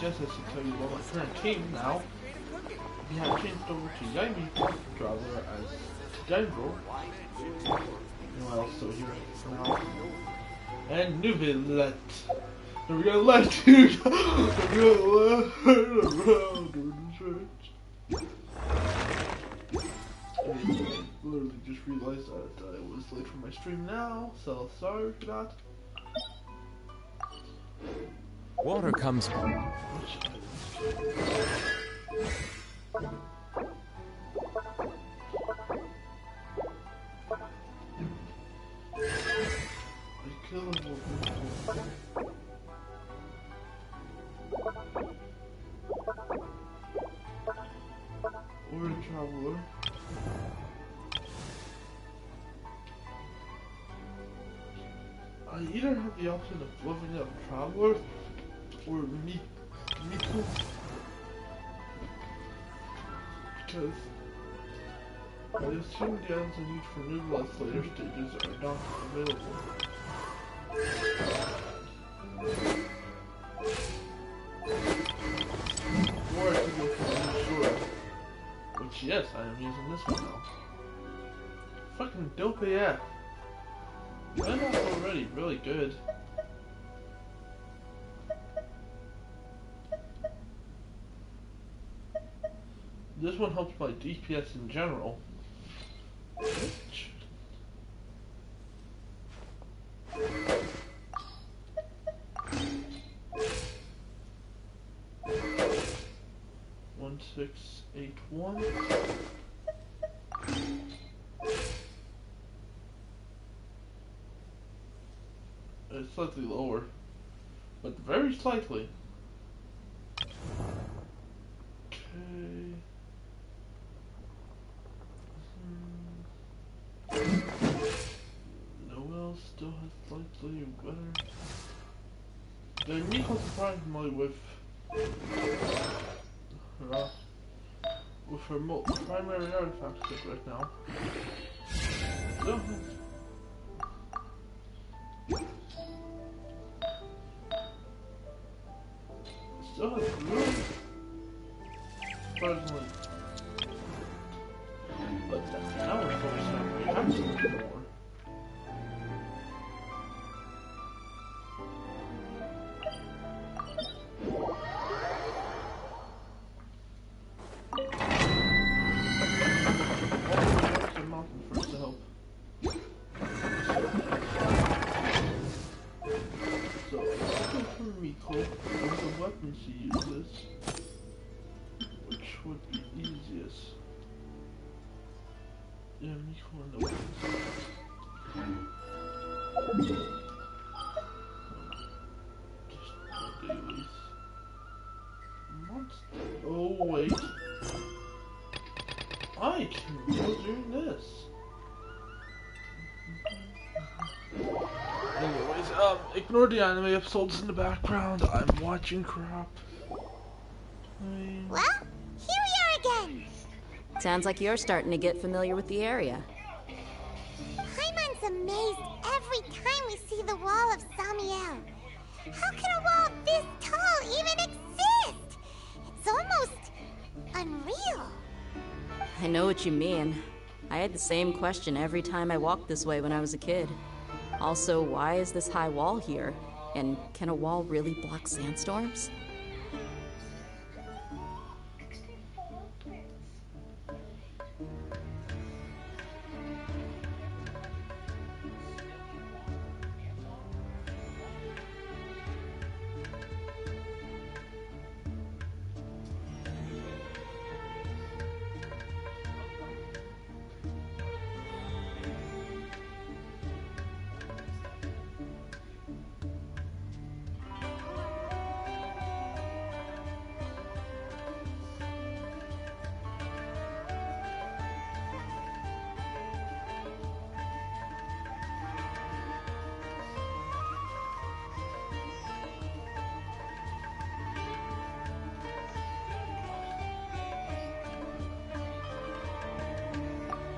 guess I should tell you about my current team now. We have changed over to Yaimi Traveler as General. And also here now. And Nuvillet. And we're gonna let you around in the church. I literally just realized that I was late for my stream now, so sorry for that. Water comes. Or a traveler. I either have the option of leveling up traveler or Miku, because I assume the items I need for Nubila's later stages are not available. Or I could go for the new sword, which yes, I am using this one now. Fucking dope AF. And that's already really good. This one helps my DPS in general. Which... 1681. It's slightly lower, but very slightly. Okay. Noel still has slightly better. The Miko surprised me with her primary artifact kit right now. Still has really surprisingly, but now we're focusing on reactions more. She uses, which would be easiest. Yeah, Miko and the weapons. Just my dailies. Monster. Oh wait, I can go doing this. Anyways, ignore the anime episodes in the background. I'm watching crap. Well, here we are again. Sounds like you're starting to get familiar with the area. Paimon's amazed every time we see the wall of Samiel. How can a wall this tall even exist? It's almost unreal. I know what you mean. I had the same question every time I walked this way when I was a kid. Also, why is this high wall here? And can a wall really block sandstorms?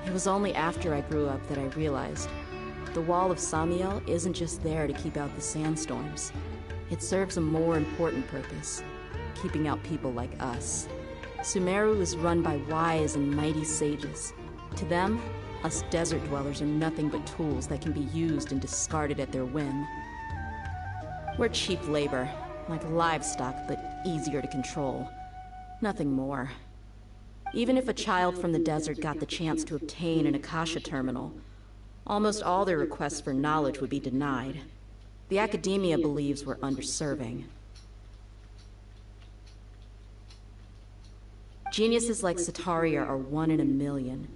It was only after I grew up that I realized the Wall of Samiel isn't just there to keep out the sandstorms. It serves a more important purpose, keeping out people like us. Sumeru is run by wise and mighty sages. To them, us desert dwellers are nothing but tools that can be used and discarded at their whim. We're cheap labor, like livestock, but easier to control. Nothing more. Even if a child from the desert got the chance to obtain an Akasha terminal, almost all their requests for knowledge would be denied. The academia believes we're underserving. Geniuses like Sataria are 1 in a million.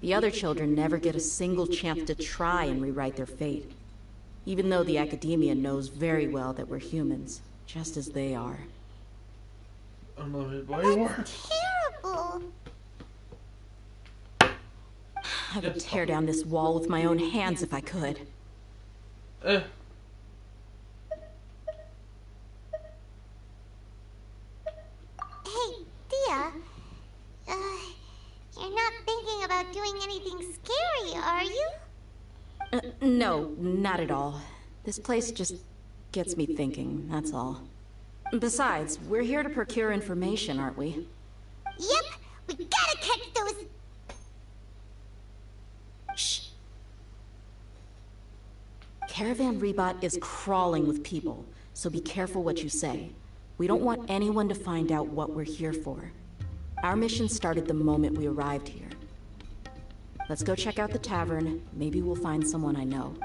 The other children never get a single chance to try and rewrite their fate. Even though the academia knows very well that we're humans, just as they are. I'm not hit by a word. That's terrible. I would tear down this wall with my own hands if I could. Eh. Hey, Dia. You're not thinking about doing anything scary, are you? No, not at all. This place just gets me thinking, that's all. Besides, we're here to procure information, aren't we? Yep, we gotta catch those... Shh. Caravan Rebot is crawling with people, so be careful what you say. We don't want anyone to find out what we're here for. Our mission started the moment we arrived here. Let's go check out the tavern. Maybe we'll find someone I know.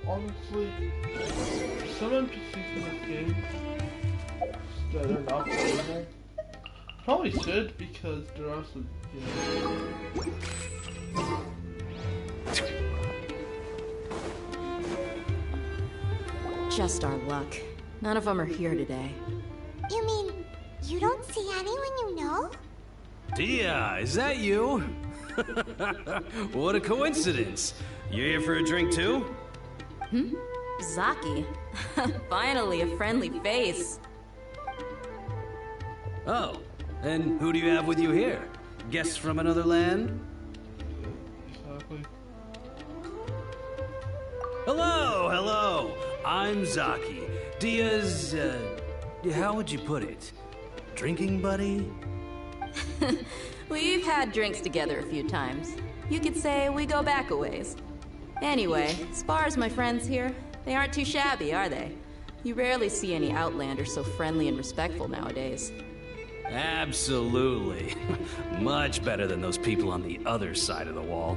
Honestly, some NPCs in this game that are not playable probably should, because they're also, you know. Just our luck. None of them are here today. You mean, you don't see anyone you know? Dia, is that you? What a coincidence. You here for a drink too? Zaki. Finally, a friendly face. Oh, and who do you have with you here? Guests from another land? Exactly. Hello, hello. I'm Zaki. Dia's, how would you put it? Drinking buddy? We've had drinks together a few times. You could say we go back a ways. Anyway, as far as my friends here, they aren't too shabby, are they? You rarely see any Outlanders so friendly and respectful nowadays. Absolutely. Much better than those people on the other side of the wall.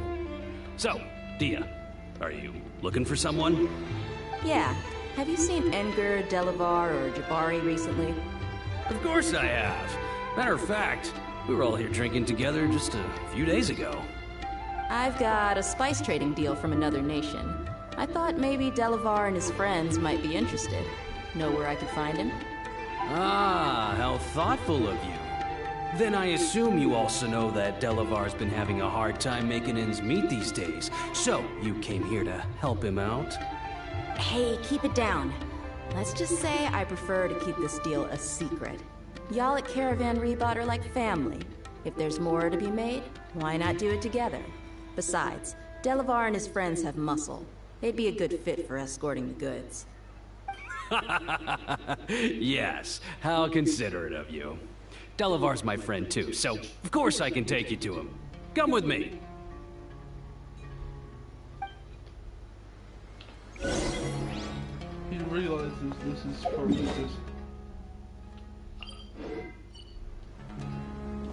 So, Dia, are you looking for someone? Yeah. Have you seen Enger, Delavar, or Jabari recently? Of course I have. Matter of fact, we were all here drinking together just a few days ago. I've got a spice trading deal from another nation. I thought maybe Delavar and his friends might be interested. Know where I could find him? Ah, how thoughtful of you. Then I assume you also know that Delavar's been having a hard time making ends meet these days. So, you came here to help him out? Hey, keep it down. Let's just say I prefer to keep this deal a secret. Y'all at Caravan Rebot are like family. If there's more to be made, why not do it together? Besides, Delavar and his friends have muscle. They'd be a good fit for escorting the goods. Yes, how considerate of you. Delavar's my friend too, so of course I can take you to him. Come with me. He realizes this is probably just...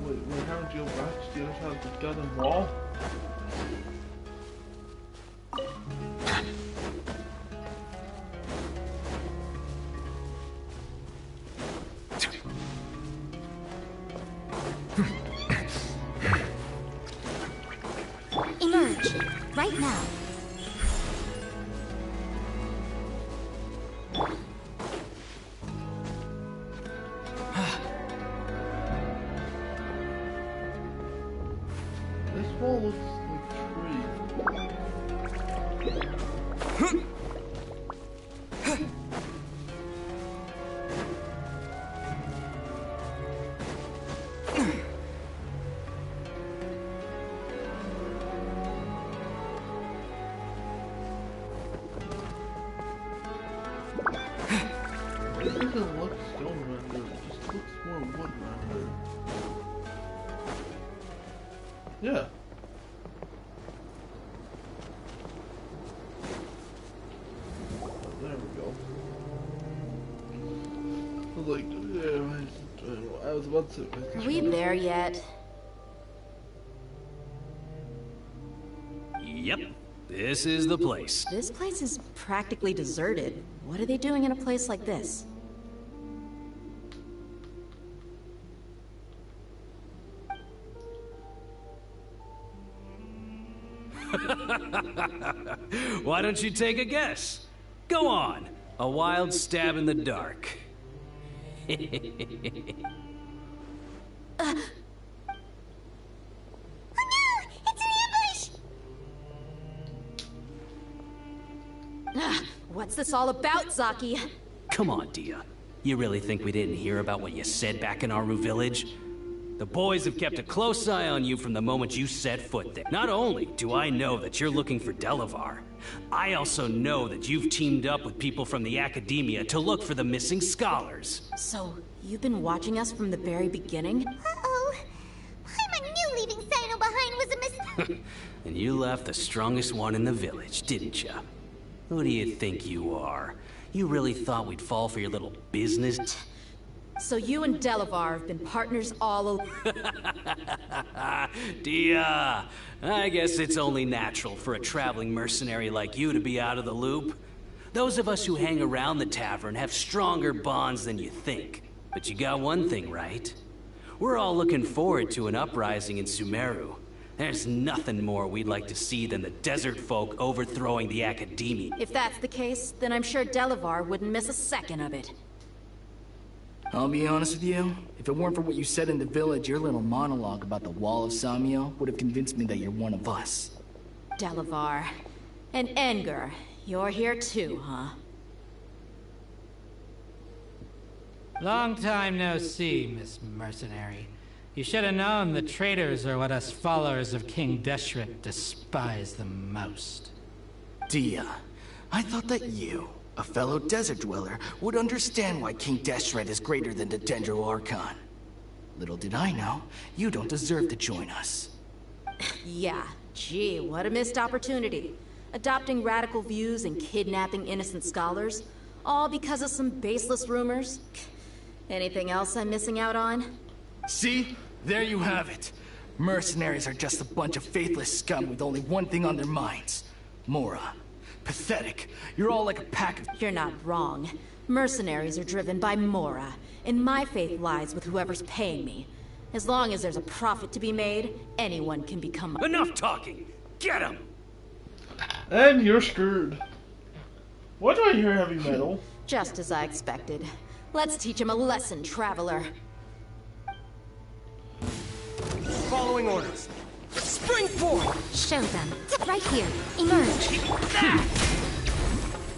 Wait, how did you go back to the other side of the goddamn wall? Emerge, right now. This wall looks doesn't look stone rendered, it just looks more wood rendered. Yeah. There we go. I was like, I was about to. Are we there yet? Yep, this is the place. This place is practically deserted. What are they doing in a place like this? Why don't you take a guess? Go on. A wild stab in the dark. What's this all about, Zaki? Come on, Dia. You really think we didn't hear about what you said back in Aru village? The boys have kept a close eye on you from the moment you set foot there. Not only do I know that you're looking for Delavar, I also know that you've teamed up with people from the Academia to look for the missing scholars. So, you've been watching us from the very beginning? Uh-oh. I knew leaving Sino behind was a mistake. And you left the strongest one in the village, didn't ya? Who do you think you are? You really thought we'd fall for your little business? So you and Delavar have been partners all along. Dia, I guess it's only natural for a traveling mercenary like you to be out of the loop. Those of us who hang around the tavern have stronger bonds than you think. But you got one thing right. We're all looking forward to an uprising in Sumeru. There's nothing more we'd like to see than the desert folk overthrowing the Academia. If that's the case, then I'm sure Delavar wouldn't miss a second of it. I'll be honest with you, if it weren't for what you said in the village, your little monologue about the Wall of Samiel would have convinced me that you're one of us. Delavar. And Enger, you're here too, huh? Long time no see, Miss Mercenary. You should have known the traitors are what us followers of King Deshret despise the most. Dia, I thought that you, a fellow desert dweller, would understand why King Deshret is greater than the Dendro Archon. Little did I know, you don't deserve to join us. Yeah, gee, what a missed opportunity. Adopting radical views and kidnapping innocent scholars, all because of some baseless rumors. Anything else I'm missing out on? See? There you have it. Mercenaries are just a bunch of faithless scum with only one thing on their minds. Mora. Pathetic. You're all like a pack of... You're not wrong. Mercenaries are driven by Mora, and my faith lies with whoever's paying me. As long as there's a profit to be made, anyone can become... Enough talking! Get him! And you're screwed. Why do I hear heavy metal? Just as I expected. Let's teach him a lesson, traveler. Following orders. Spring forward! Show them. Right here. Emerge.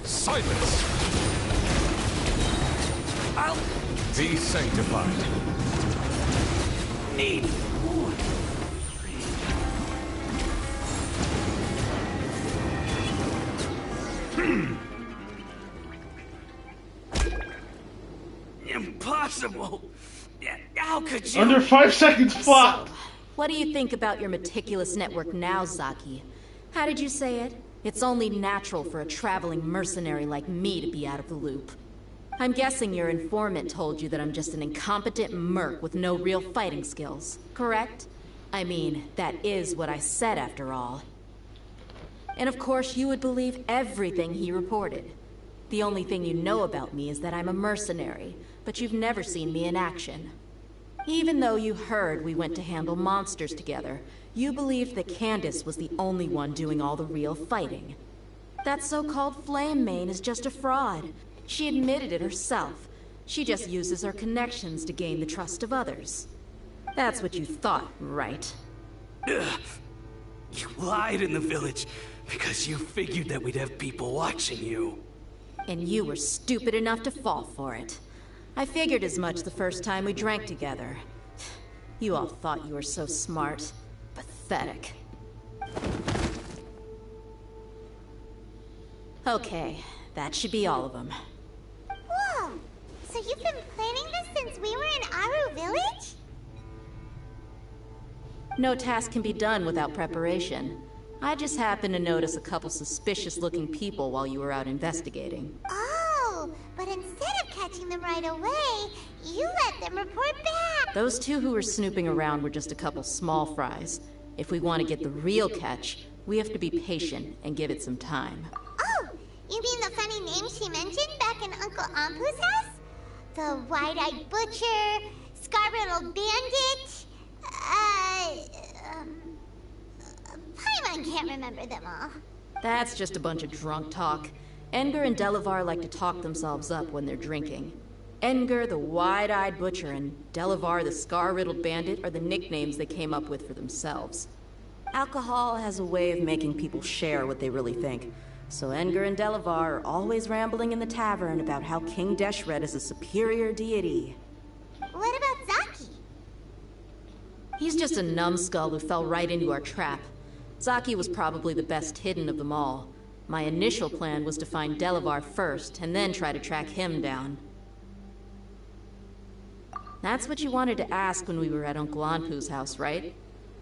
Silence! I'll Be sanctified. Need. Impossible! How could you? Under 5 seconds flat! So, what do you think about your meticulous network now, Zaki? How did you say it? It's only natural for a traveling mercenary like me to be out of the loop. I'm guessing your informant told you that I'm just an incompetent merc with no real fighting skills, correct? I mean, that is what I said after all. And of course, you would believe everything he reported. The only thing you know about me is that I'm a mercenary, but you've never seen me in action. Even though you heard we went to handle monsters together, you believed that Candace was the only one doing all the real fighting. That so-called Flame Mane is just a fraud. She admitted it herself. She just uses her connections to gain the trust of others. That's what you thought, right? Ugh. You lied in the village because you figured that we'd have people watching you. And you were stupid enough to fall for it. I figured as much the first time we drank together. You all thought you were so smart. Pathetic. Okay, that should be all of them. Whoa! So you've been planning this since we were in Aru Village? No task can be done without preparation. I just happened to notice a couple suspicious-looking people while you were out investigating. Oh, but instead of catching them right away, you let them report back. Those two who were snooping around were just a couple small fries. If we want to get the real catch, we have to be patient and give it some time. Oh, you mean the funny name she mentioned back in Uncle Ampu's house? The wide-eyed butcher, scar-riddled bandit, Paimon can't remember them all. That's just a bunch of drunk talk. Edgar and Delavar like to talk themselves up when they're drinking. Edgar, the wide-eyed butcher, and Delavar, the scar-riddled bandit, are the nicknames they came up with for themselves. Alcohol has a way of making people share what they really think. So Edgar and Delavar are always rambling in the tavern about how King Deshret is a superior deity. What about Zaki? He's just a numbskull who fell right into our trap. Zaki was probably the best hidden of them all. My initial plan was to find Delavar first, and then try to track him down. That's what you wanted to ask when we were at Uncle Anpu's house, right?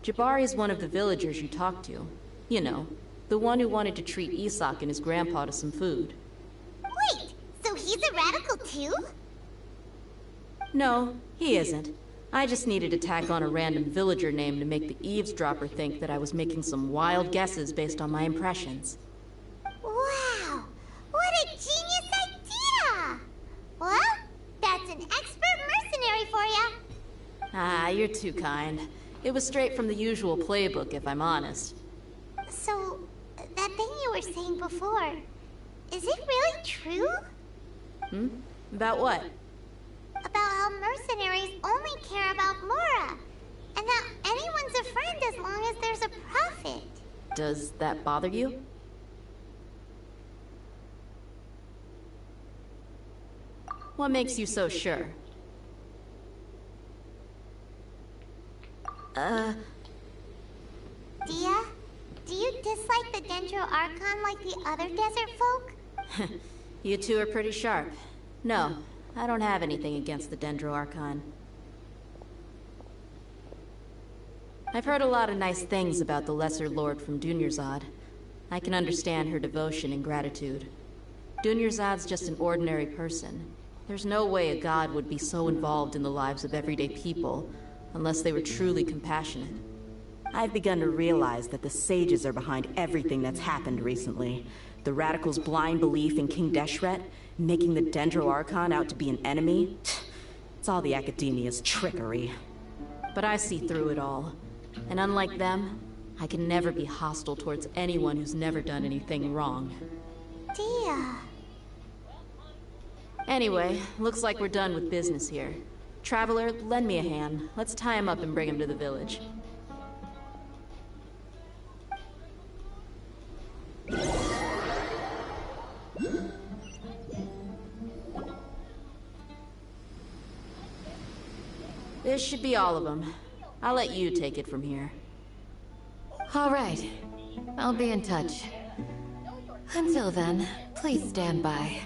Jabari is one of the villagers you talked to. You know, the one who wanted to treat Isak and his grandpa to some food. Wait, so he's a radical too? No, he isn't. I just needed to tack on a random villager name to make the eavesdropper think that I was making some wild guesses based on my impressions. Wow, what a genius idea! Well, that's an expert mercenary for ya. Ah, you're too kind. It was straight from the usual playbook, if I'm honest. So, that thing you were saying before, is it really true? About what? About how mercenaries only care about Mora, and that anyone's a friend as long as there's a profit. Does that bother you? What makes you so sure? Dia, do you dislike the Dendro Archon like the other desert folk? You two are pretty sharp. No, I don't have anything against the Dendro Archon. I've heard a lot of nice things about the Lesser Lord from Dunyarzad. I can understand her devotion and gratitude. Dunyarzad's just an ordinary person. There's no way a god would be so involved in the lives of everyday people, unless they were truly compassionate. I've begun to realize that the sages are behind everything that's happened recently. The radicals' blind belief in King Deshret, making the Dendro Archon out to be an enemy. It's all the academia's trickery. But I see through it all. And unlike them, I can never be hostile towards anyone who's never done anything wrong. Dia. Anyway, looks like we're done with business here. Traveler, lend me a hand. Let's tie him up and bring him to the village. This should be all of them. I'll let you take it from here. All right. I'll be in touch. Until then, please stand by.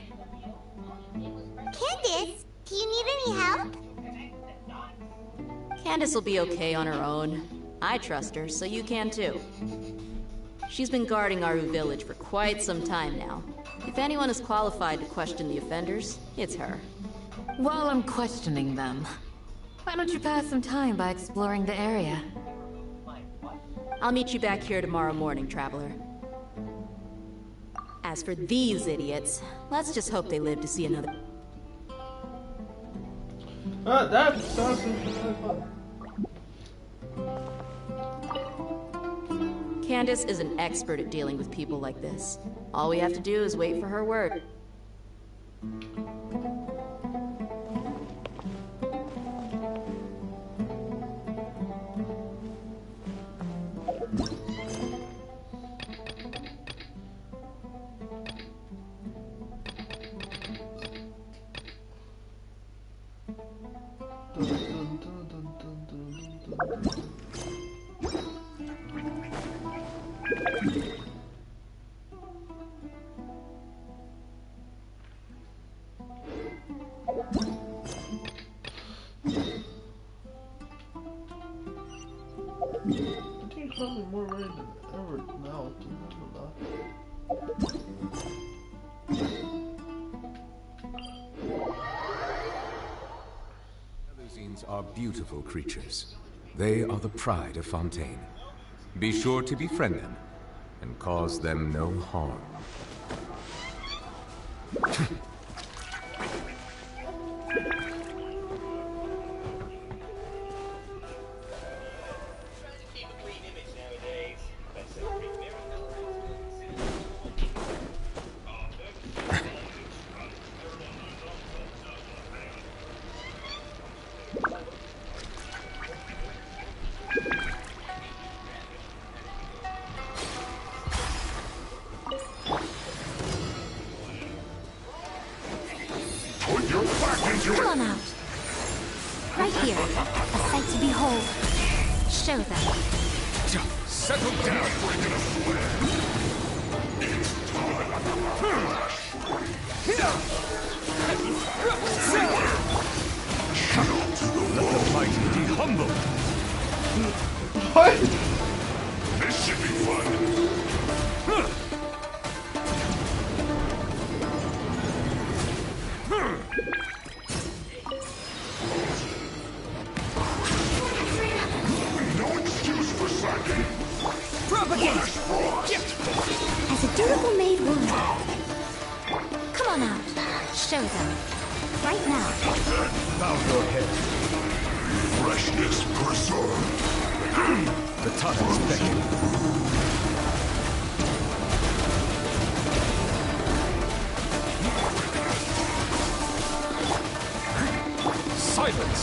Candace, do you need any help? Candace will be okay on her own. I trust her, so you can too. She's been guarding Aru Village for quite some time now. If anyone is qualified to question the offenders, it's her. While I'm questioning them, why don't you pass some time by exploring the area? I'll meet you back here tomorrow morning, Traveler. As for these idiots, let's just hope they live to see another... That sounds really fun. Candace is an expert at dealing with people like this. All we have to do is wait for her word. than ever now to remember Melusines are beautiful creatures. They are the pride of Fontaine. Be sure to befriend them and cause them no harm. Come on out. Right here. A sight to behold. Show them. Settle down! Let the mighty be humble! What? This should be fun! No excuse for slacking! Propagate! As a durable made wound. Come on out. Show them. Right now. Bow your head. Freshness preserved. The time is beckoning. Silence!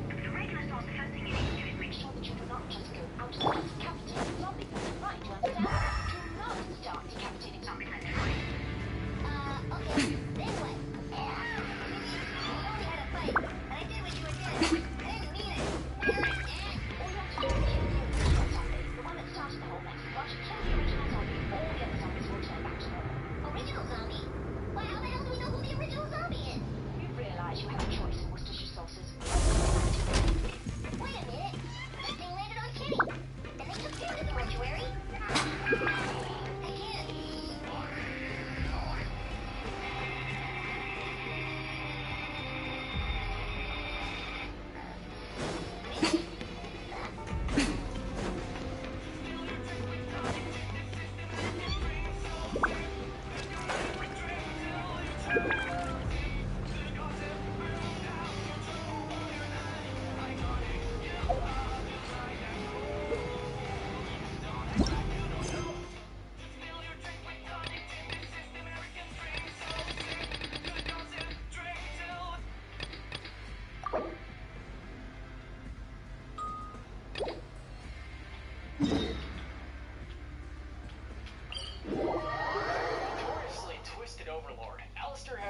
The regular stores, the first thing you need to do is make sure the children aren't just go out of the capital zombie. Right,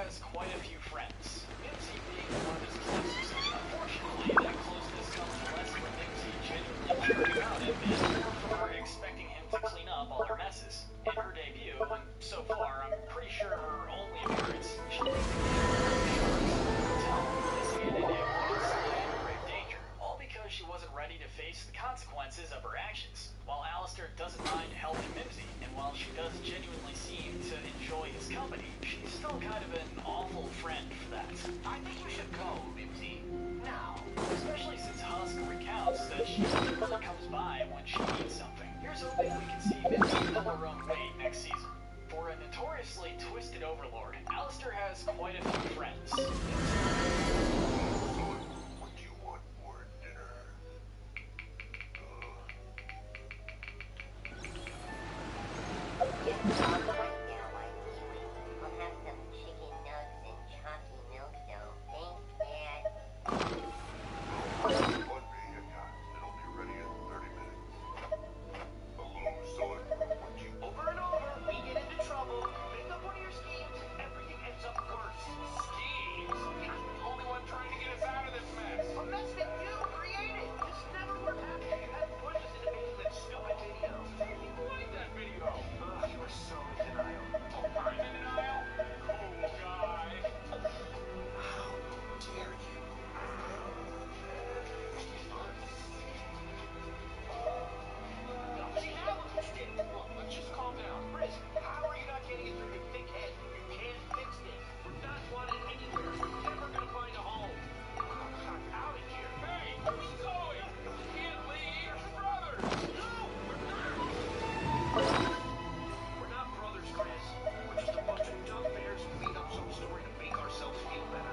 has quite a few friends. Mimsy being one of his closest. Unfortunately, that closeness comes less from Mimsy genuinely caring about him and more from her expecting him to clean up all her messes. In her debut, and so far, I'm pretty sure her only appearance, she thinks all because she wasn't ready to face the consequences of her actions. While Alistair doesn't mind helping Mimsy, and while she does genuinely seem to enjoy his company, she's still kind of an awful friend for that. I think you should go, Mimsy. Now. Especially since Husk recounts that she never comes by when she needs something. Here's hoping we can see Mimsy pull her own weight next season. For a notoriously twisted overlord, Alistair has quite a few friends. What do you want for dinner? Over and over, we get into trouble. Make up one of your schemes, everything ends up worse. Schemes? You're the only one trying to get us out of this mess. A mess that you created. This never would have happened if you hadn't pushed us into making that stupid video. You like that video. You were so in denial. Oh, I'm in denial? Cool guy. How dare you? See, now look what you did. Look, let's just calm down. Riz, how are you not getting it through your thick head? You can't fix this. We're not wanted anywhere. We're never gonna find a home. I'm out of here. Hey, where's he going? We can't leave. We're brothers. No, we're not. We're not brothers, Chris. We're just a bunch of dumb bears who made up some story to make ourselves feel better.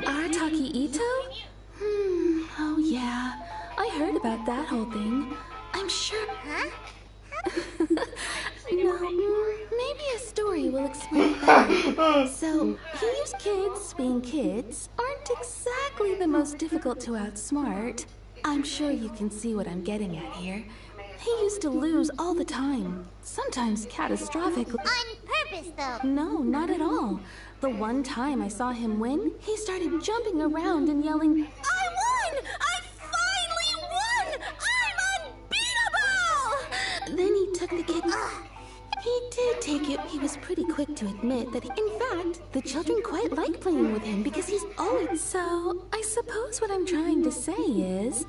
Arataki Ito? Oh yeah. I heard about that whole thing. I'm sure... Huh? No, maybe a story will explain better. So, Ryu's kids, being kids, aren't exactly the most difficult to outsmart. I'm sure you can see what I'm getting at here. He used to lose all the time, sometimes catastrophically. On purpose, though. No, not at all. The one time I saw him win, he started jumping around and yelling, "I won! I finally won! I'm unbeatable!" Then he took the kid. He did take it. He was pretty quick to admit that, in fact, the children quite like playing with him because he's always... So, I suppose what I'm trying to say is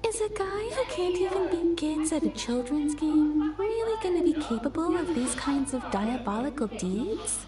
a guy who can't even beat kids at a children's game really gonna be capable of these kinds of diabolical deeds?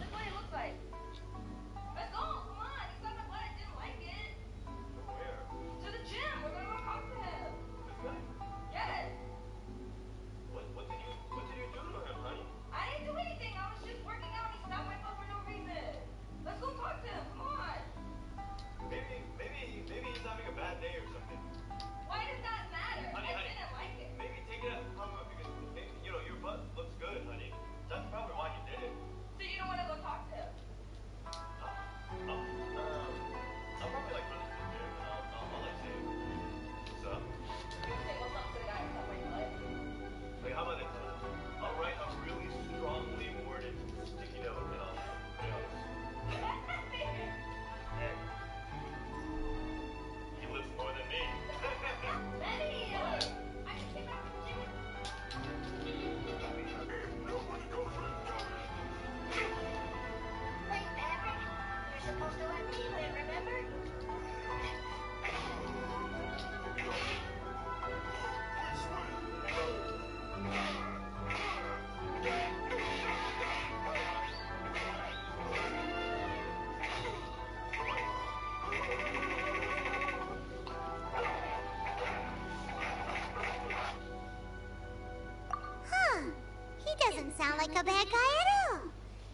doesn't sound like a bad guy at all.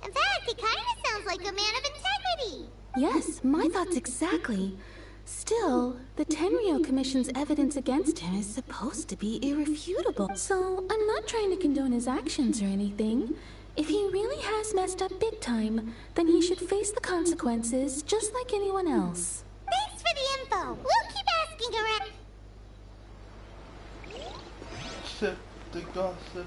In fact, he kind of sounds like a man of integrity. Yes, my thoughts exactly. Still, the Tenryou Commission's evidence against him is supposed to be irrefutable. So, I'm not trying to condone his actions or anything. If he really has messed up big time, then he should face the consequences just like anyone else. Thanks for the info. We'll keep asking around. Sip the gossip.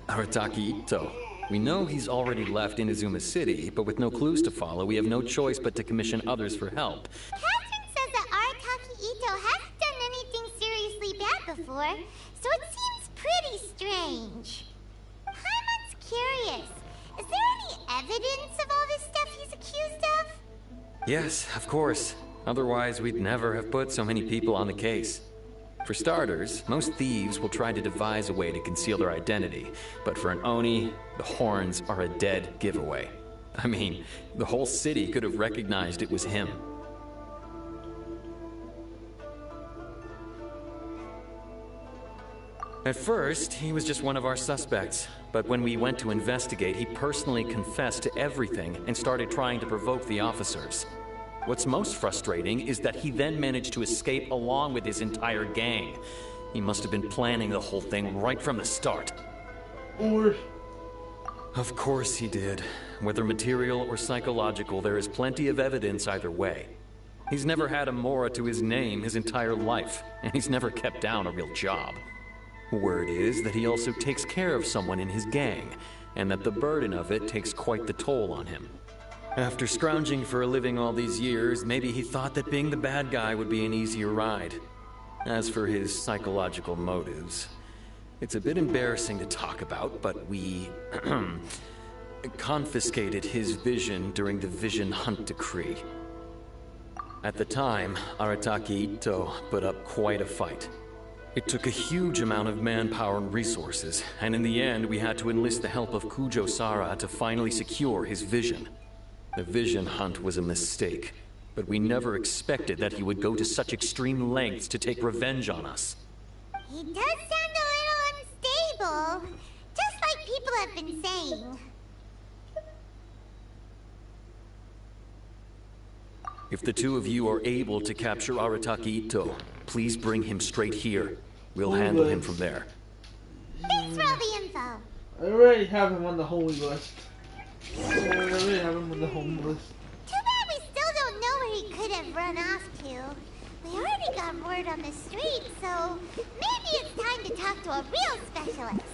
Arataki Ito. We know he's already left Inazuma City, but with no clues to follow, we have no choice but to commission others for help. Catherine says that Arataki Ito hasn't done anything seriously bad before, so it seems pretty strange. Paimon's curious. Is there any evidence of all this stuff he's accused of? Yes, of course. Otherwise, we'd never have put so many people on the case. For starters, most thieves will try to devise a way to conceal their identity, but for an Oni, the horns are a dead giveaway. I mean, the whole city could have recognized it was him. At first, he was just one of our suspects, but when we went to investigate, he personally confessed to everything and started trying to provoke the officers. What's most frustrating is that he then managed to escape along with his entire gang. He must have been planning the whole thing right from the start. Or... Of course he did. Whether material or psychological, there is plenty of evidence either way. He's never had a Mora to his name his entire life, and he's never kept down a real job. Word is that he also takes care of someone in his gang, and that the burden of it takes quite the toll on him. After scrounging for a living all these years, maybe he thought that being the bad guy would be an easier ride. As for his psychological motives, it's a bit embarrassing to talk about, but we confiscated his vision during the Vision Hunt Decree. At the time, Arataki Ito put up quite a fight. It took a huge amount of manpower and resources, and in the end, we had to enlist the help of Kujo Sara to finally secure his vision. The Vision Hunt was a mistake, but we never expected that he would go to such extreme lengths to take revenge on us. He does sound a little unstable, just like people have been saying. If the two of you are able to capture Arataki Ito, please bring him straight here. We'll handle him from there. Thanks for all the info. I already have him on the holy list. I already have him on the holy list. Too bad we still don't know where he could have run off to. We already got word on the street, so maybe it's time to talk to a real specialist.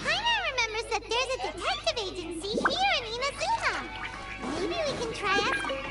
Paimon remembers that there's a detective agency here in Inazuma. Maybe we can try asking.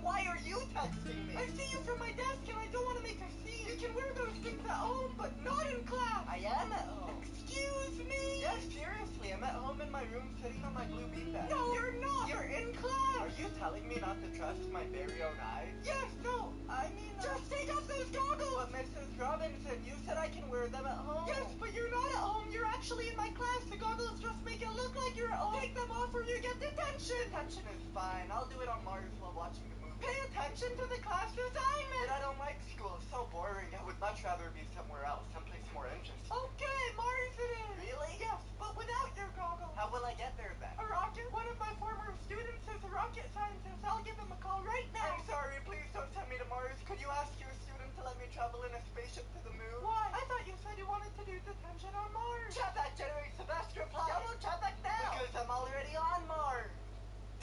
Why are you texting me? I see you from my desk and I don't want to make a scene. You can wear those things at home, but not in class. I am at home. Excuse me? Yes, seriously. I'm at home in my room sitting on my blue beanbag. No, you're not. You're in class. Are you telling me not to trust my very own eyes? Yes, no. I mean, just take off those goggles. But Mrs. Robinson, you said I can wear them at home. Yes, but you're not at home. You're actually in my class. The goggles just make it look like you're at home. Take them off or you get detention. Detention is fine. I'll do it on Mars while watching the movie. Pay attention to the class assignment! But I don't like school. It's so boring. I would much rather be somewhere else. Someplace more interesting. Okay, Mars it is! Really? Yes, but without your goggles. How will I get there then? A rocket? One of my former students is a rocket scientist. I'll give him a call right now. I'm sorry. Please don't send me to Mars. Could you ask your student to let me travel in a spaceship to the moon? Why? I thought you said you wanted to do detention on Mars. Chat that generates the best reply. Download chat that now! Because I'm already on Mars.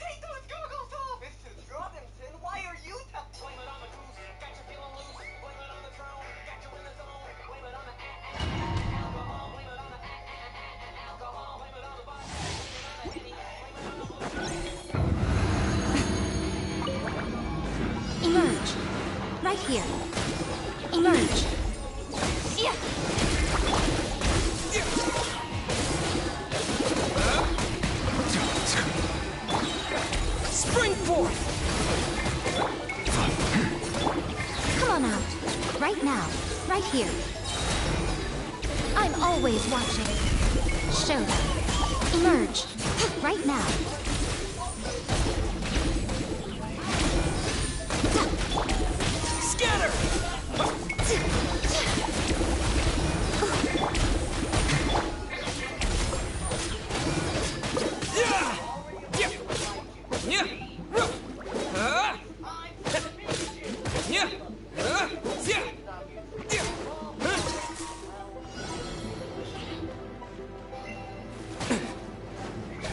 Take those goggles off! Mrs. Robinson, why are you Blame it on the goose, got you feeling loose. Blame it on the drone, got you in the zone. Blame it right here. Emerge. Yeah. Spring forth! Come on out. Right now. Right here. I'm always watching. Show them. Emerge. Right now. Scatter!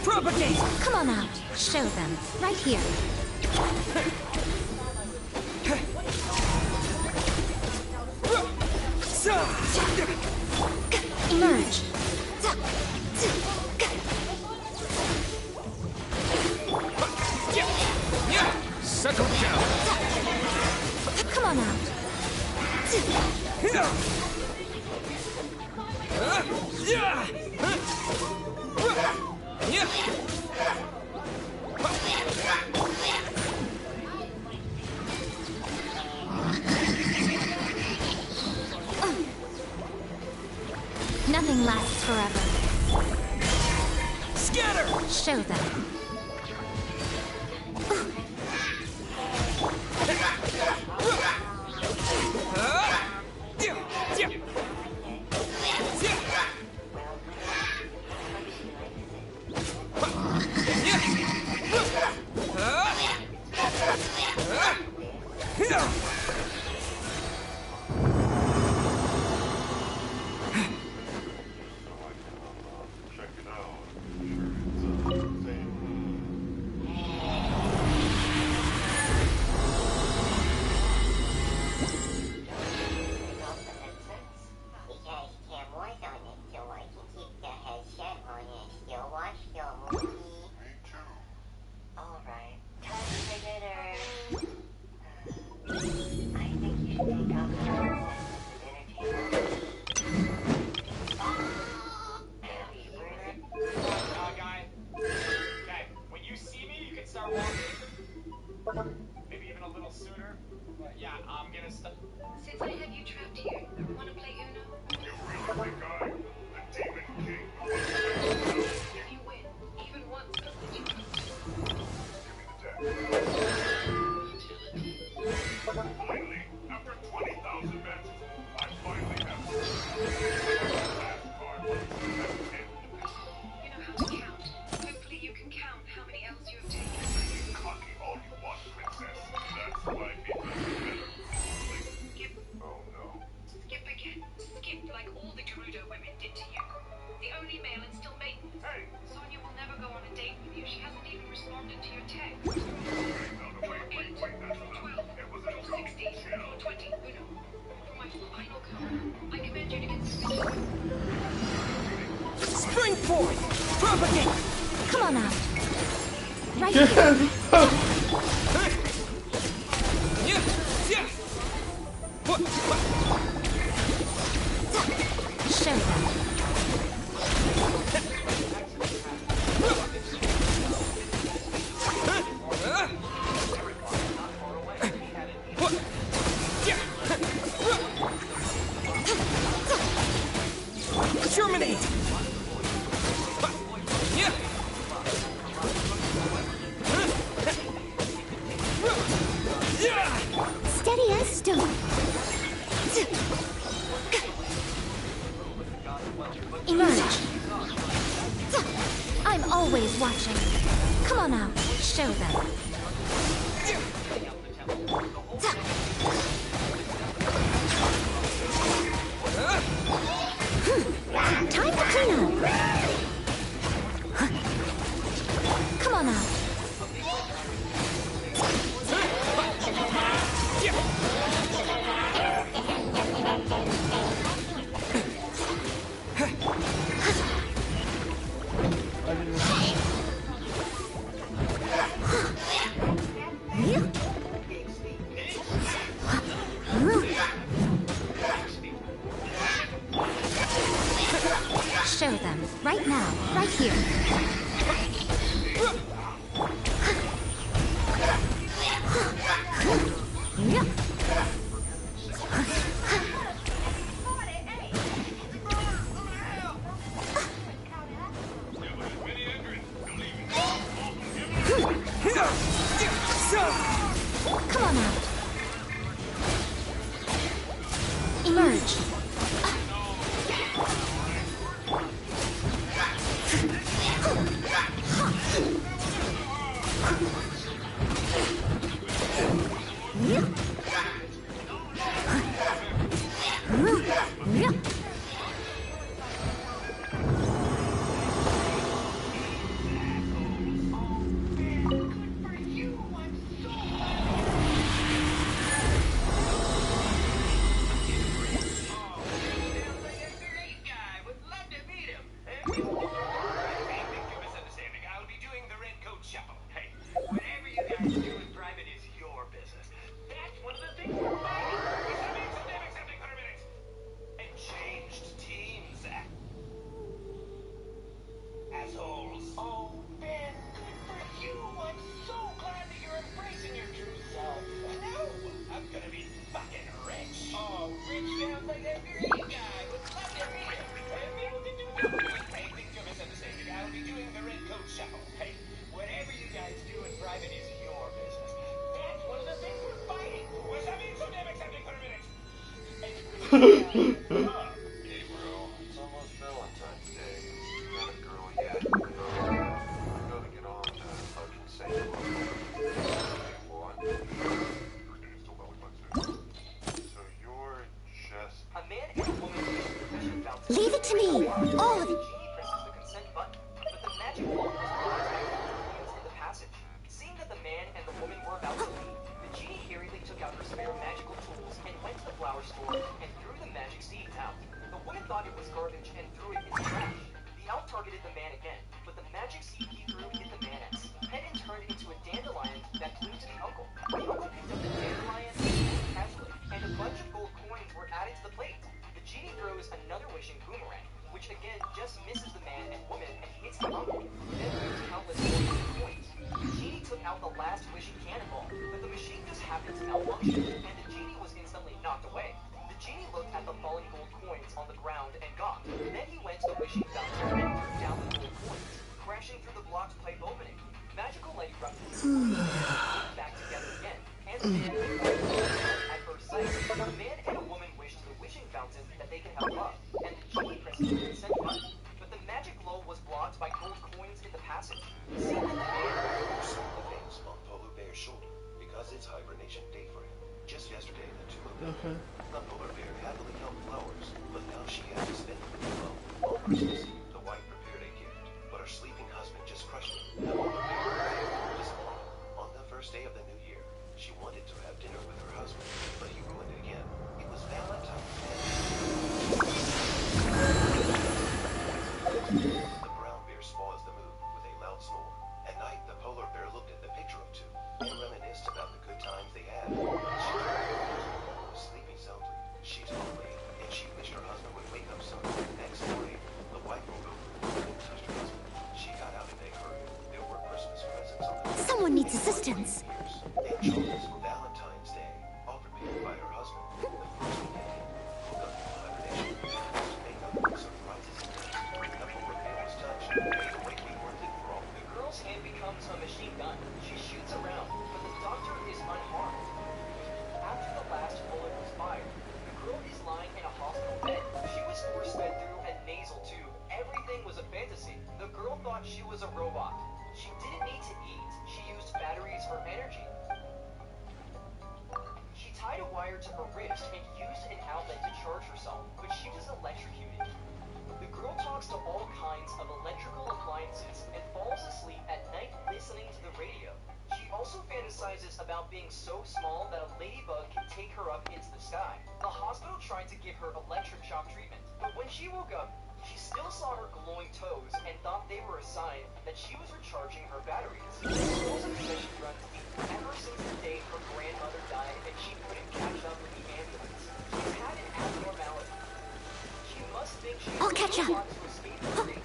Propagate! Come on out. Show them. Right here. Emerge. Settle down! Come on out. Nothing lasts forever. Scatter! Show them. Check it out. Maybe even a little sooner. But yeah, I'm gonna stop. Since I have you trapped here, wanna play Uno? You really think I'm the Demon King? If you win, even once, I'll let you go. Give me the deck. Finally, after 20,000 matches, I finally have last card was You know how to count. Hopefully you can count how many L's you have taken. Copy all you want, princess. That's why it is better. Skip. Oh no. Skip again. Skip like all the Gerudo women did to you. The only male and still maiden. Hey! Sonya will never go on a date with you. She hasn't even responded to your text. Wait, that's enough. 12, It was a draw joke. 16, draw 20, Uno. For my final count, I command you to get submitted. Spring forth! Propagate! Come on out. Right here. Show them. Terminate! Steady as stone. Emerge. I'm always watching. Come on out. Show them. Time to clean up. Come on out. Right now, right here. Come on out. Emerge. Leave it to me. All of it. Seeing that the man and the woman were about to leave, the genie hurriedly took out her spare magical tools and went to the flower store and threw the magic seed out. The woman thought it was garbage and threw it in the trash. The elf targeted the man again, but the magic seed he threw hit the man X. Head and turned into a dandelion that flew to the uncle. The uncle picked up the dandelion casually, and a bunch of gold coins were added to the plate. The genie throws another wishing boomerang, which again just misses the man and woman and hits the uncle. Then throws countless golden coins. The genie took out the last wishing cannonball, but the machine just happened to malfunction, and the genie was instantly knocked away. The genie looked at the falling gold coins on the ground and gawked. Then he went to the wishing fountain and threw down the gold coins, crashing through the blocked pipe opening. Magical light erupted back together again, and the man at first sight, a man and a woman wished to the wishing fountain that they could have love, and the genie pressed the consent button. But the magic glow was blocked by gold coins in the passage. Seeing that the man the veins on Polar Bear's shoulder because it's hibernation day for him. Just yesterday, the two of them, the Polar Bear happily held flowers, but now she has to spend them alone. On Christmas Eve, the wife prepared a gift, but her sleeping husband just crushed it. The Polar Bear was disappointed. On the first day of the new year, she wanted to have dinner with her husband, but he ruined it again. It was Valentine's Day. The brown bear spoils the mood with a loud snore. At night, the polar bear looked at the picture of two and reminisced about the good times they had. She was sleeping soundly. She told me, and she wished her husband would wake up soon. Next morning, the wife rolled over and touched her husband. She got out in a hurry. There were Christmas presents on the table. Someone needs assistance. And chocolates for Valentine's Day, all prepared by her husband. The first day, woke up from hibernation, to make up for surprises and gifts. The polar bear was touched. The way we worked it for all. The girl's hand becomes a machine gun. She shoots around, but the doctor is unharmed. After the last bullet was fired, the girl is lying in a hospital bed. She was force-fed through a nasal tube. Everything was a fantasy. The girl thought she was a robot. She didn't need to eat. She used batteries for energy. She tied a wire to her wrist and used an outlet to charge herself, but she was electrocuted. The girl talks to all kinds of electrical appliances and falls asleep at night listening to the radio. She also fantasizes about being so small that a ladybug can take her up into the sky. The hospital tried to give her electric shock treatment, but when she woke up, she still saw her glowing toes and thought they were a sign that she was recharging her batteries. The girl's obsession runs deep ever since the day her grandmother died and she couldn't catch up with the ambulance. She's had an abnormality. She must think she I'll catch up. to escape the grave.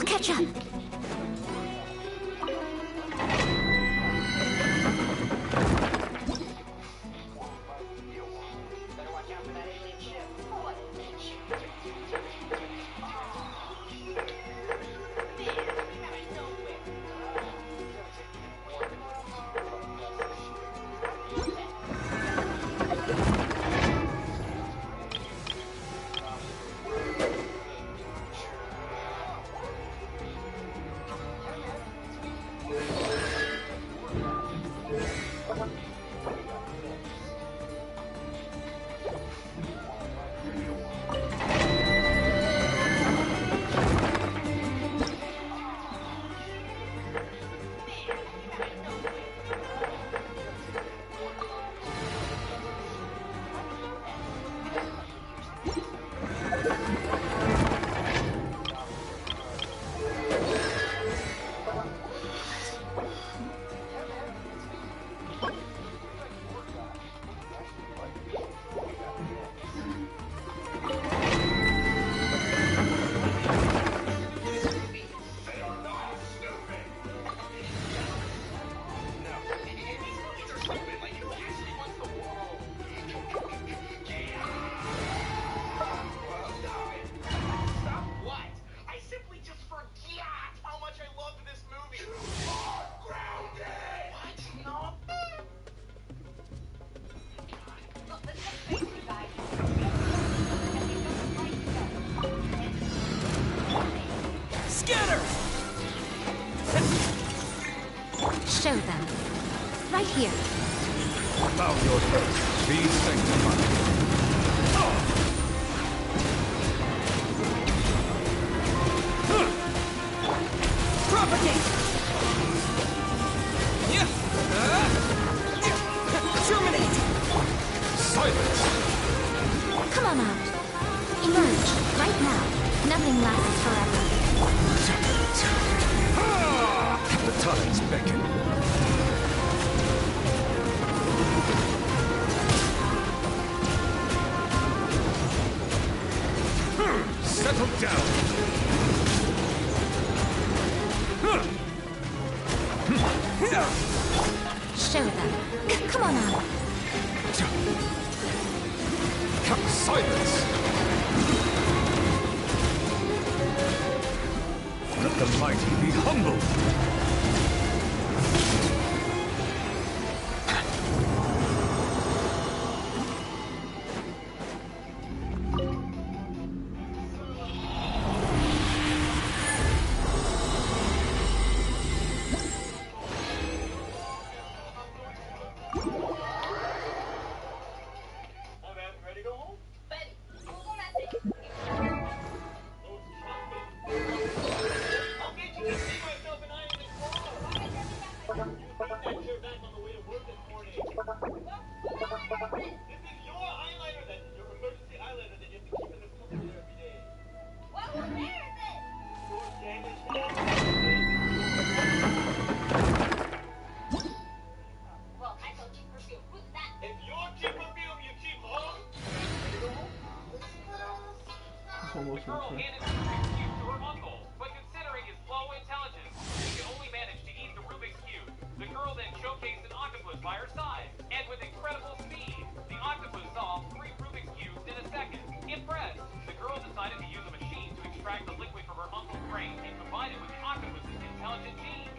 catch up. Show them. Right here. Bow your head. Be sanctified. Propagate! Terminate! Silence! Come on out. Emerge. Right now. Nothing lasts forever. The tides beckon. Settle down. Show them. Come on out. Silence. Let the mighty be humbled. Almost Girl handed the Rubik's Cube to her uncle, but considering his low intelligence, she could only manage to eat the Rubik's Cube. The girl then showcased an octopus by her side, and with incredible speed, the octopus solved 3 Rubik's Cubes in a second. Impressed, the girl decided to use a machine to extract the liquid from her uncle's brain and combine it with the octopus's intelligent genes.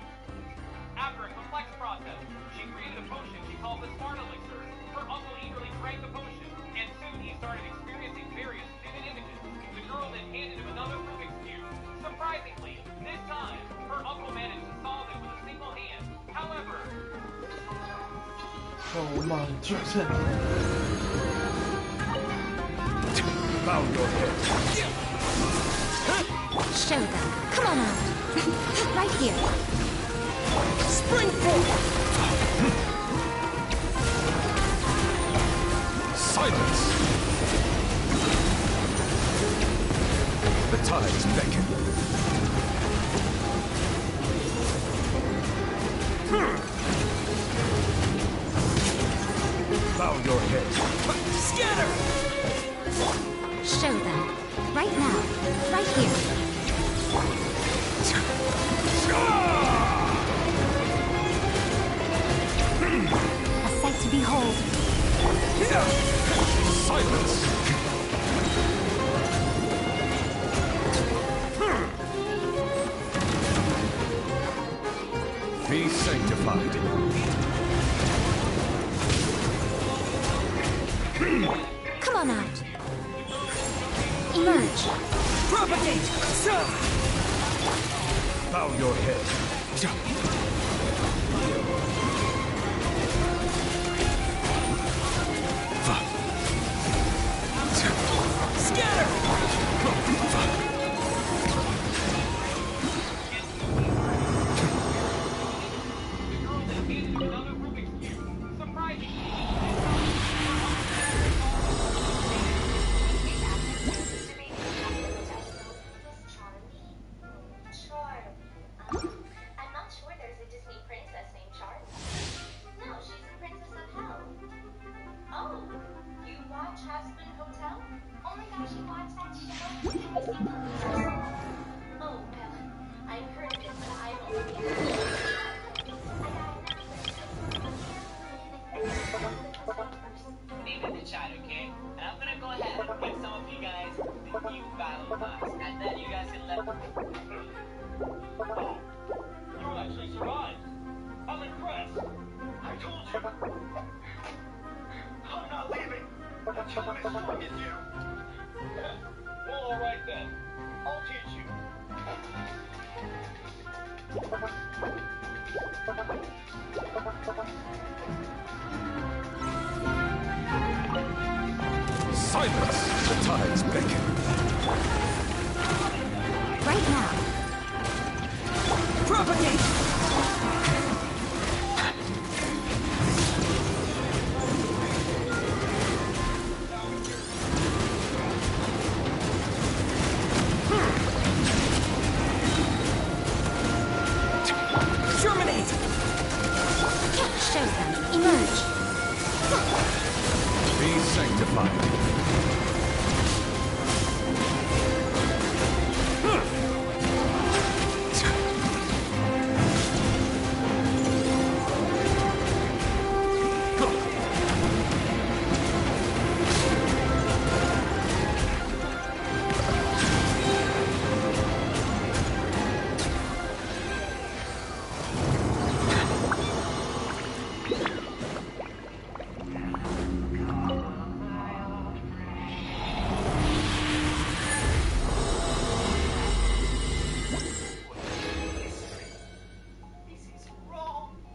After a complex process, she created a potion she called the Smart Elixir. Her uncle eagerly drank the potion, and soon he started experiencing various vivid images. The girl then handed him another Rubik's Cube. Surprisingly, this time, her uncle managed to solve it with a single hand. However... Oh my Jackson. Bow your head. Show them. Come on out. Right here. Spring forward! Silence! The tides beckon. Bow your head. Scatter! Show them. Right now. Right here. Come on out. Emerge. Propagate! Bow your head. I'm not sure there's a Disney princess named Charlie. No, she's a princess of hell. Oh, you watch Aspen Hotel? Oh my gosh, you watch that show? Can we see the leaders? Oh, well, I've heard of it, but I've only Name it the chat, okay? And I'm gonna go ahead and give some of you guys the new battle pass, and then you guys can let. Oh, you actually survived. I'm impressed. I told you. I'm not leaving until I'm as strong as you. Well, all right then. I'll teach you. Silence! The tides beckon. Right now. Propagate! Terminate! Catch shows them. Emerge. Be sanctified.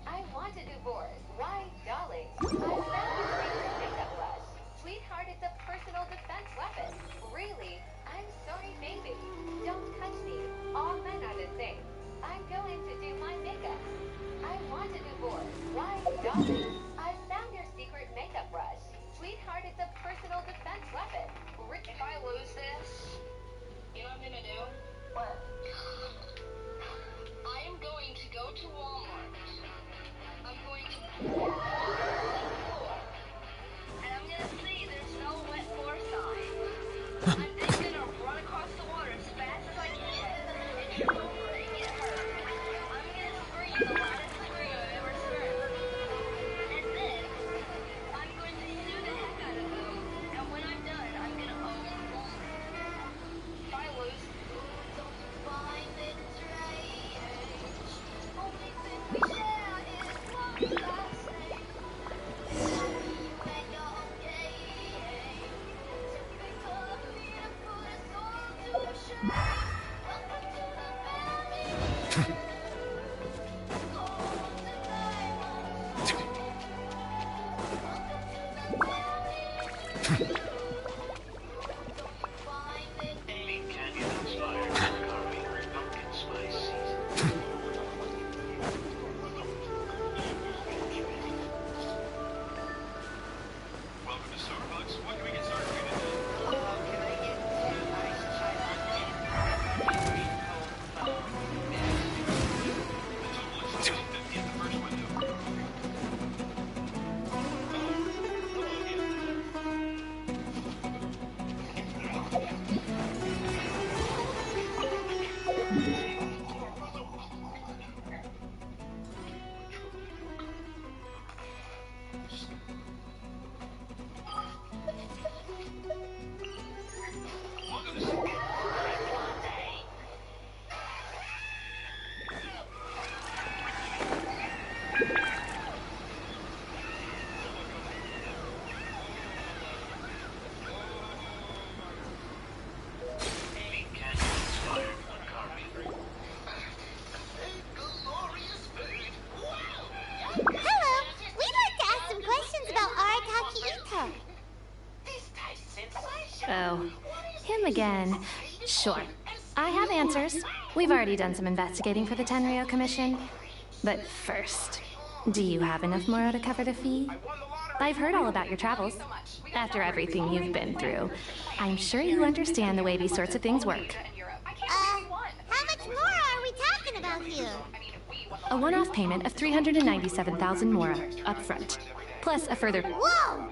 I want a divorce. Why, darling? I found a secret makeup brush. Sweetheart, it's a personal defense weapon. Really? I'm sorry, baby. Don't touch me. All men are the same. I'm going to do my makeup. I want a divorce. Why, darling? I found your secret makeup brush. Sweetheart, it's a personal defense weapon. If I lose this, you know what I'm gonna do? What? I am going to go to Walmart. I'm going to and I'm gonna see there's no wet floor sign. I'm then gonna run across the water as fast as I can and trip over and get hurt. I'm gonna scream the loudest scream I've ever screamed. And then I'm going to sue the heck out of them. And when I'm done, I'm gonna own Walmart. If I lose, don't you find it strange? Only thing we share is one last name. Happy you and you're okay. Typical of me to put us all to shame. Welcome to the family. Gold and diamonds. Welcome to the family. Aileen Canyon inspired Carving pumpkin spice season. Welcome to Starbucks. What can we get started with today? Can I get two iced chai latte? Oh, him again. Sure. I have answers. We've already done some investigating for the Tenryo Commission. But first, do you have enough Moro to cover the fee? I've heard all about your travels. After everything you've been through, I'm sure you understand the way these sorts of things work. How much more are we talking about here? A one-off payment of 397,000 Mora up front, plus a further... Whoa!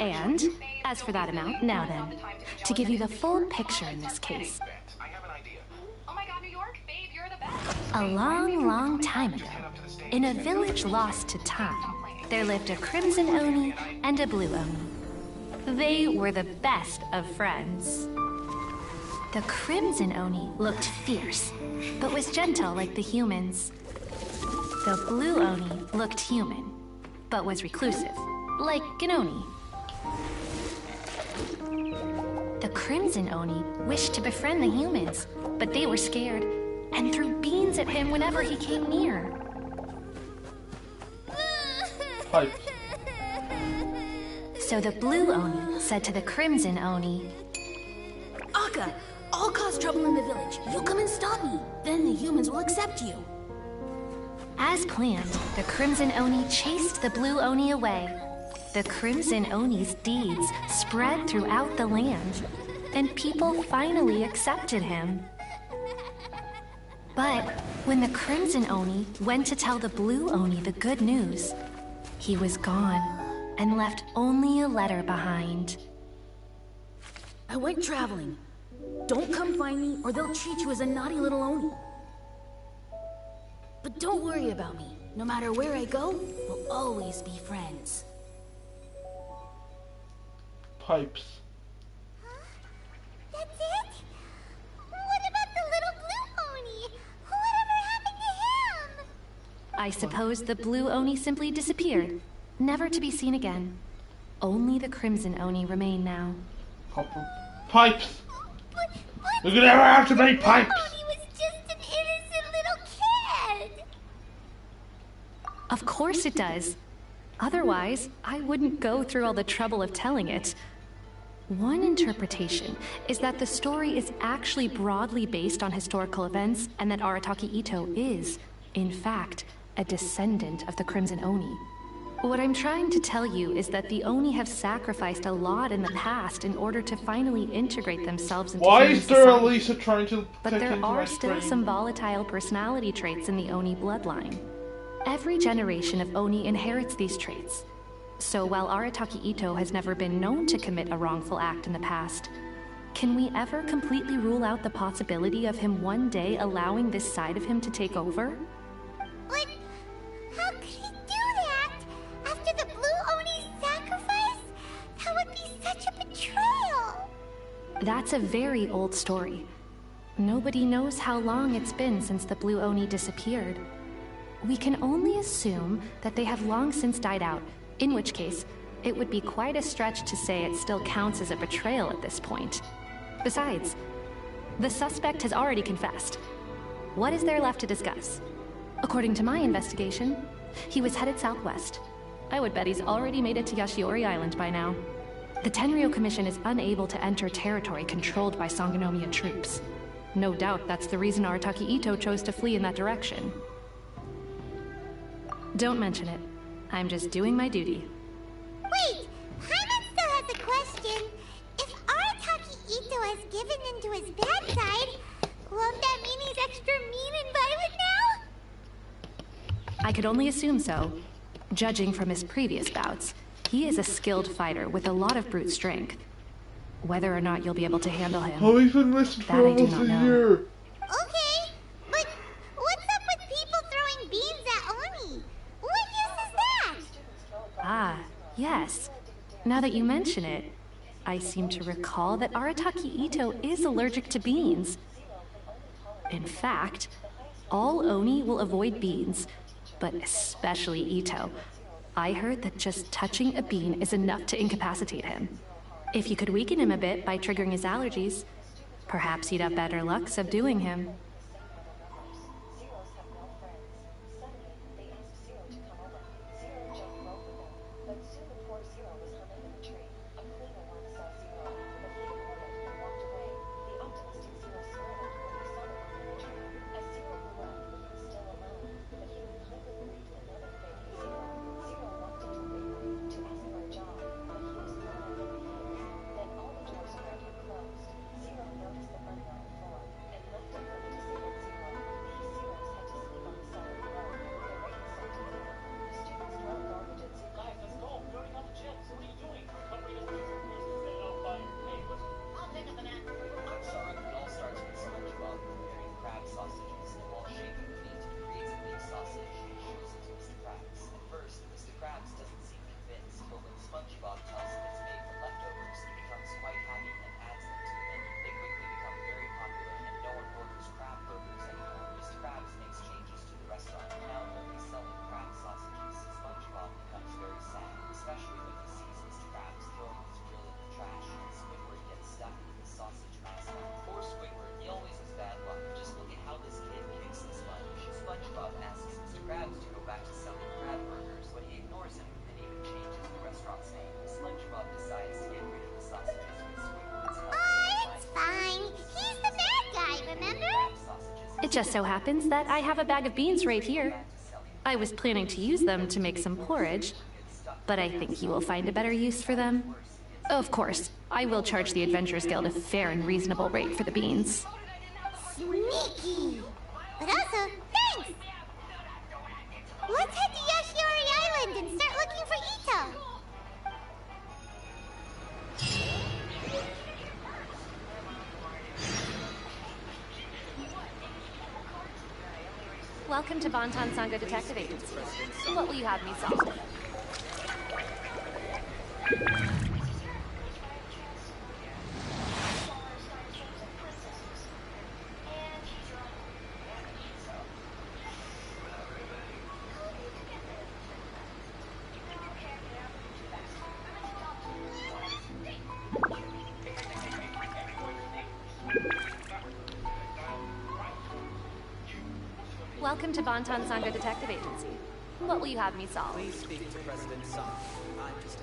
And, as for that amount, now then, to give you the full picture in this case. A long, long time ago, in a village lost to time, there lived a Crimson Oni and a Blue Oni. They were the best of friends. The Crimson Oni looked fierce, but was gentle like the humans. The Blue Oni looked human, but was reclusive, like an Oni. The Crimson Oni wished to befriend the humans, but they were scared and threw beans at him whenever he came near. Pipe. So the Blue Oni said to the Crimson Oni, Akka, I'll cause trouble in the village. You come and stop me. Then the humans will accept you. As planned, the Crimson Oni chased the Blue Oni away. The Crimson Oni's deeds spread throughout the land, and people finally accepted him. But when the Crimson Oni went to tell the Blue Oni the good news, he was gone and left only a letter behind. I went traveling. Don't come find me or they'll treat you as a naughty little Oni. But don't worry about me. No matter where I go, we'll always be friends. Pipes. That's it? What about the little Blue Oni? Whatever happened to him? I suppose the Blue Oni simply disappeared, never to be seen again. Only the Crimson Oni remain now. Pipes! We're gonna have to make pipes! Oni was just an innocent little kid! Of course it does. Otherwise, I wouldn't go through all the trouble of telling it. One interpretation is that the story is actually broadly based on historical events and that Arataki Itto is, in fact, a descendant of the Crimson Oni. What I'm trying to tell you is that the Oni have sacrificed a lot in the past in order to finally integrate themselves into Why human is there society. Elisa trying to But click there into are my still screen? some volatile personality traits in the Oni bloodline. Every generation of Oni inherits these traits. So while Arataki Itto has never been known to commit a wrongful act in the past, can we ever completely rule out the possibility of him one day allowing this side of him to take over? But how could he do that? After the Blue Oni's sacrifice? That would be such a betrayal! That's a very old story. Nobody knows how long it's been since the Blue Oni disappeared. We can only assume that they have long since died out, in which case, it would be quite a stretch to say it still counts as a betrayal at this point. Besides, the suspect has already confessed. What is there left to discuss? According to my investigation, he was headed southwest. I would bet he's already made it to Yashiori Island by now. The Tenryo Commission is unable to enter territory controlled by Sangonomiya troops. No doubt that's the reason Arataki Itto chose to flee in that direction. Don't mention it. I'm just doing my duty. Wait! Paimon still has a question. If Arataki Itto has given into his bad side, won't that mean he's extra mean and violent now? I could only assume so. Judging from his previous bouts, he is a skilled fighter with a lot of brute strength. Whether or not you'll be able to handle him, Oh, he's been listening for that I do almost not a know. year. Okay, but what's up with people throwing beans at Oni? What use is that? Ah, yes. Now that you mention it, I seem to recall that Arataki Itto is allergic to beans. In fact, all Oni will avoid beans, but especially Itto. I heard that just touching a bean is enough to incapacitate him. If you could weaken him a bit by triggering his allergies, perhaps you'd have better luck subduing him. just so happens that I have a bag of beans right here. I was planning to use them to make some porridge, but I think you will find a better use for them. Of course, I will charge the Adventurers Guild a fair and reasonable rate for the beans. Sneaky! But also, thanks! Let's head to Yoshiori Island and start looking for Ito! Welcome to Bonton Sanga Detective Agency. What will you have me solve? Welcome to Bonton Sanga Detective Agency. What will you have me solve? Please speak to President Song. I'm just a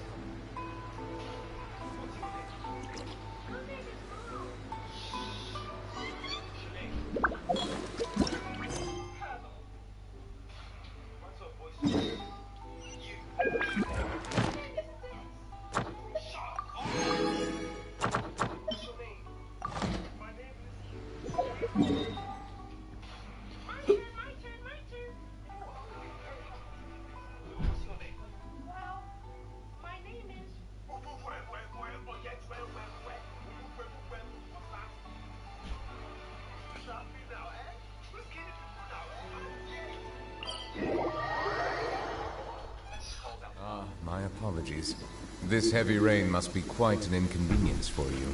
My apologies. This heavy rain must be quite an inconvenience for you.